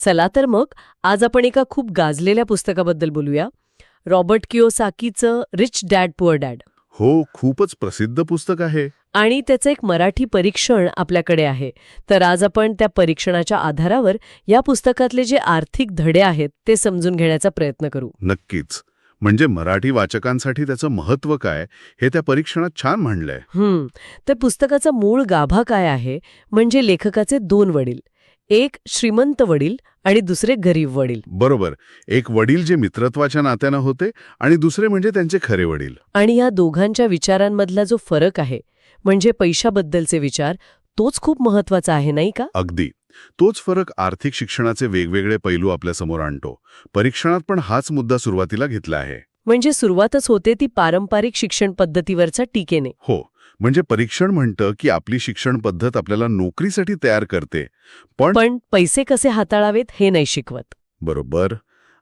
चला तर मग आज आपण एका खूप गाजलेल्या पुस्तकाबद्दल बोलूया. रॉबर्ट कियोसाकीचं रिच डॅड पुअर डॅड. हो, खूपच प्रसिद्ध पुस्तक आहे. आणि त्याचं एक मराठी परीक्षण आपल्याकडे आहे. तर आज आपण त्या परीक्षणाच्या आधारावर या पुस्तकातले जे आर्थिक धडे आहेत ते समजून घेण्याचा प्रयत्न करू. नक्कीच. म्हणजे मराठी वाचकांसाठी त्याचं महत्त्व काय हे त्या परीक्षणात छान मांडलंय. तर पुस्तकाचा मूळ गाभा काय आहे, म्हणजे लेखकाचे 2 वडील, एक श्रीमंत वडील आणि दुसरे गरीब वडील. बरोबर. एक वडील जे मित्रत्वाच्या नात्यानं होते आणि दुसरे म्हणजे त्यांचे खरे वडील. आणि या दोघांच्या विचारांमधला जो फरक आहे, म्हणजे पैशाबद्दलचे विचार, तोच खूप महत्वाचा आहे नाही का? अगदी. तोच फरक आर्थिक शिक्षणाचे वेगवेगळे पैलू आपल्यासमोर आणतो. परीक्षणात पण हाच मुद्दा सुरुवातीला घेतला आहे. म्हणजे सुरुवातच होते ती पारंपरिक शिक्षण पद्धतीवरच्या टीकेने. हो, म्हणजे परीक्षण म्हणतं की आपली शिक्षण पद्धत आपल्याला नोकरीसाठी तयार करते, पण पैसे कसे हाताळावेत हे नाही शिकवत. बरोबर.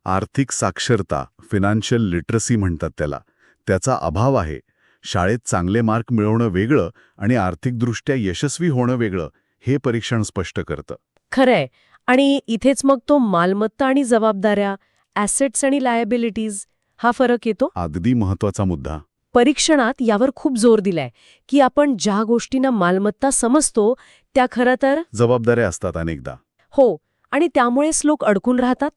आर्थिक साक्षरता, फायनान्शियल लिटरसी म्हणतात त्याला, त्याचा अभाव आहे. शाळेत चांगले मार्क मिळवणं वेगळं आणि आर्थिकदृष्ट्या यशस्वी होणं वेगळं, हे परीक्षण स्पष्ट करतं. खरंय. आणि इथेच मग तो मालमत्ता आणि जबाबदाऱ्या, ॲसेट्स आणि लायबिलिटीज, हा फरक येतो. अगदी महत्वाचा मुद्दा. परीक्षणात यावर खूप जोर दिलाय की आपण ज्या गोष्टींना मालमत्ता समजतो त्या खरं तर जबाबदाऱ्या असतात अनेकदा. हो, आणि त्यामुळेच लोक अडकून राहतात.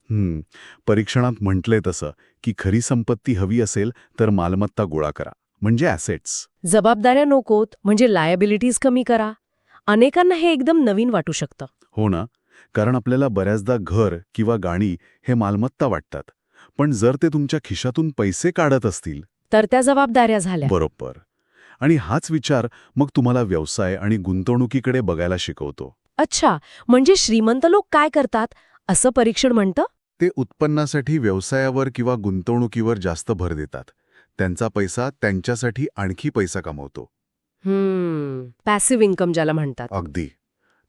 परीक्षणात म्हटलंय तसं की खरी संपत्ती हवी असेल तर मालमत्ता गोळा करा, म्हणजे ॲसेट्स. जबाबदाऱ्या नकोत म्हणजे लायबिलिटीज कमी करा. अनेकांना हे एकदम नवीन वाटू शकतं. हो ना, कारण आपल्याला बऱ्याचदा घर किंवा गाणी हे मालमत्ता वाटतात. पण जर ते तुमच्या खिशातून पैसे काढत असतील तर त्या जबाबदाऱ्या झाल्या. बरोबर. आणि हाच विचार मग तुम्हाला व्यवसाय आणि गुंतवणुकीकडे बघायला शिकवतो. अच्छा, म्हणजे श्रीमंत लोक काय करतात असं परीक्षण म्हणतं? ते उत्पन्नासाठी व्यवसायावर किंवा गुंतवणुकीवर जास्त भर देतात. त्यांचा पैसा त्यांच्यासाठी आणखी पैसा कमवतो. पॅसिव्ह इन्कम ज्याला म्हणतात. अगदी.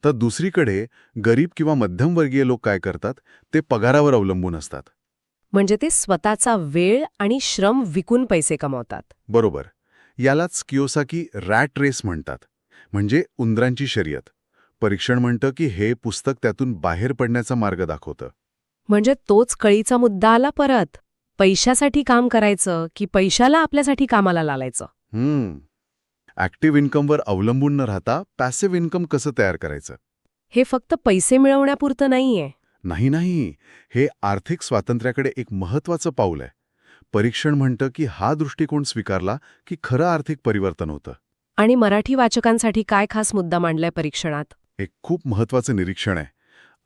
तर दुसरीकडे गरीब किंवा मध्यमवर्गीय लोक काय करतात, ते पगारावर अवलंबून असतात. म्हणजे ते स्वतःचा वेळ आणि श्रम विकून पैसे कमावतात. बरोबर. यालाच कियोसाकी रॅट रेस म्हणतात, म्हणजे उंदरांची शर्यत. परीक्षण म्हणतं की हे पुस्तक त्यातून बाहेर पडण्याचा मार्ग दाखवतं. म्हणजे तोच कळीचा मुद्दा आला परत. पैशासाठी काम करायचं की पैशाला आपल्यासाठी कामाला लावायचं. ॲक्टिव्ह इन्कमवर अवलंबून न राहता पॅसिव्ह इन्कम कसं तयार करायचं. हे फक्त पैसे मिळवण्यापुरतं नाहीये. नाही, हे आर्थिक स्वातंत्र्याकडे एक महत्त्वाचं पाऊल आहे. परीक्षण म्हणतं की हा दृष्टिकोन स्वीकारला की खरं आर्थिक परिवर्तन होतं. आणि मराठी वाचकांसाठी काय खास मुद्दा मांडलाय परीक्षणात? एक खूप महत्त्वाचं निरीक्षण आहे.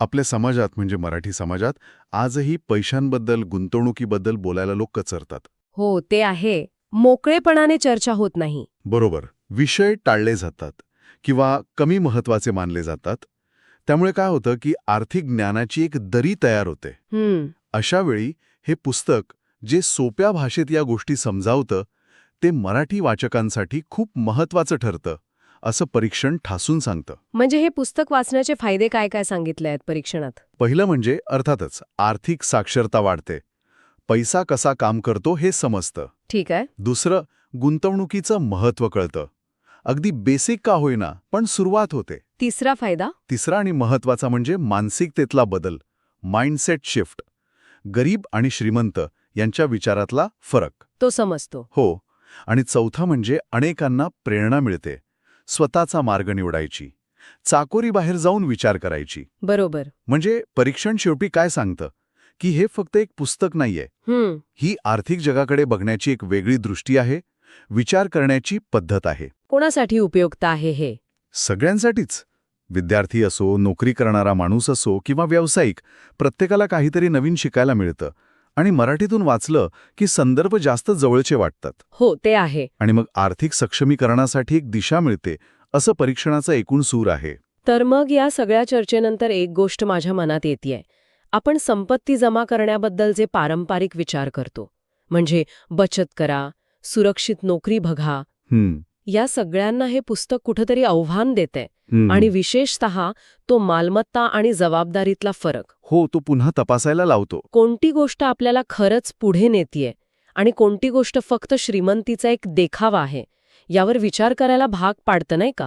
आपल्या समाजात म्हणजे मराठी समाजात आजही पैशांबद्दल, गुंतवणुकीबद्दल बोलायला लोक कचरतात. हो, ते आहे. मोकळेपणाने चर्चा होत नाही. बरोबर. विषय टाळले जातात किंवा कमी महत्त्वाचे मानले जातात. त्यामुळे काय होतं की आर्थिक ज्ञानाची एक दरी तयार होते. अशा वेळी हे पुस्तक जे सोप्या भाषेत या गोष्टी समजावतं, ते मराठी वाचकांसाठी खूप महत्त्वाचं ठरतं, असं परीक्षण ठासून सांगतं. म्हणजे हे पुस्तक वाचण्याचे फायदे काय काय सांगितले आहेत परीक्षणात? पहिलं म्हणजे अर्थातच आर्थिक साक्षरता वाढते. पैसा कसा काम करतो हे समजतं. ठीक आहे. दुसरं, गुंतवणुकीचं महत्त्व कळतं. अगदी बेसिक का होईना, पण सुरुवात होते. तिसरा फायदा? तिसरा आणि महत्त्वाचा म्हणजे मानसिकतेतला बदल, माइंडसेट शिफ्ट. गरीब आणि श्रीमंत यांच्या विचारातला फरक तो समजतो. हो. आणि चौथा म्हणजे अनेकांना प्रेरणा मिळते स्वतःचा मार्ग निवडायची, चाकोरीबाहेर जाऊन विचार करायची. बरोबर. म्हणजे परीक्षण शेवटी काय सांगतं की हे फक्त एक पुस्तक नाहीये. ही आर्थिक जगाकडे बघण्याची एक वेगळी दृष्टी आहे, विचार करण्याची पद्धत आहे. कोणासाठी उपयुक्त आहे हे? सगळ्यांसाठीच. विद्यार्थी असो, नोकरी करणारा माणूस असो किंवा व्यावसायिक, प्रत्येकाला काहीतरी नवीन शिकायला मिळतं. आणि मराठीतून वाचलं की संदर्भ जास्त जवळचे वाटतात. हो, ते आहे. आणि मग आर्थिक सक्षमीकरणासाठी एक दिशा मिळते, असं परीक्षणाचा एकूण सूर आहे. तर मग या सगळ्या चर्चेनंतर एक गोष्ट माझ्या मनात येतेय. आपण संपत्ती जमा करण्याबद्दल जे पारंपरिक विचार करतो, म्हणजे बचत करा, सुरक्षित नोकरी बघा, या सगळ्यांना हे पुस्तक कुठेतरी आव्हान देते. आणि विशेषतः तो मालमत्ता आणि जबाबदारीतला फरक, हो, तो पुन्हा तपासायला लावतो. कोणती गोष्ट आपल्याला खरंच पुढे नेतीये आणि कोणती गोष्ट फक्त श्रीमंतीचा एक देखावा आहे, यावर विचार करायला भाग पाडतं नाही का?